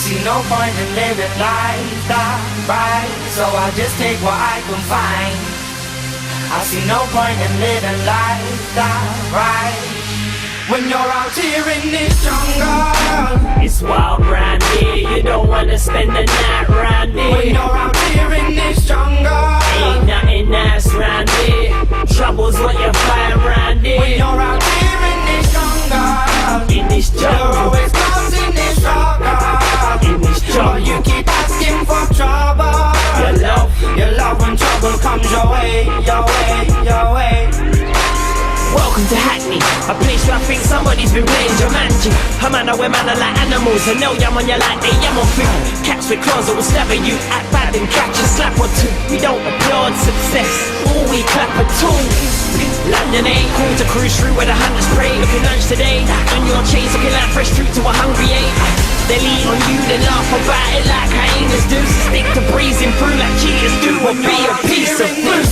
see no point in living life that right, so I just take what I can find. I see no point in living life that right. When you're out here in this jungle, it's wild round here, you don't wanna spend the night round here. when you're out here in this jungle, Ain't nothing nice round here, trouble's what you find round when here. you're out here in this jungle, In this you're jungle, always causing this struggle. in this But you jungle, keep asking for trouble. your love. When trouble comes your way, your way, your way. Welcome to Hackney, a place where I think somebody's been playing Jumanji. A man where man are like animals, and they'll yam on you like they yam on food. Cats with claws that will stab at you, act bad and catch a slap or two. We don't applaud success, all we clap at tools. London ain't cool to cruise through where the hunters prey. Looking lunch today, on your chase, looking like fresh fruit to a hungry ape. They lean on you, they laugh about it like hyenas do. So stick to breezing through like cheaters do, or be a piece of fruit.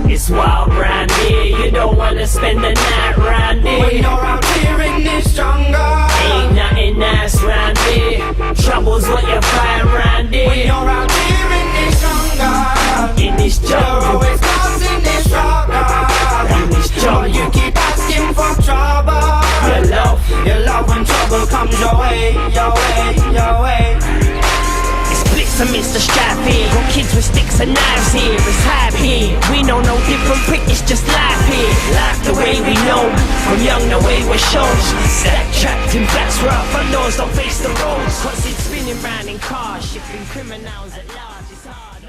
It's wild round here, you don't wanna spend the night round When here. you're out here in this jungle, Ain't nothing nice round here, trouble's what you find round when here. you're out here in this jungle, In this you're jungle, always causing this struggle. in this But jungle, you keep asking for trouble. your love. When trouble comes your way, your way, your way. It's blitz amidst the strife here. Got kids with sticks and knives here. It's hype here. We know no different prick, it's just life here. Life the way we know. From young the way we're shown. Stack trapped in flats where our front doors don't face the roads. Constantly spinning round in cars. Shifting criminals at large. It's hard.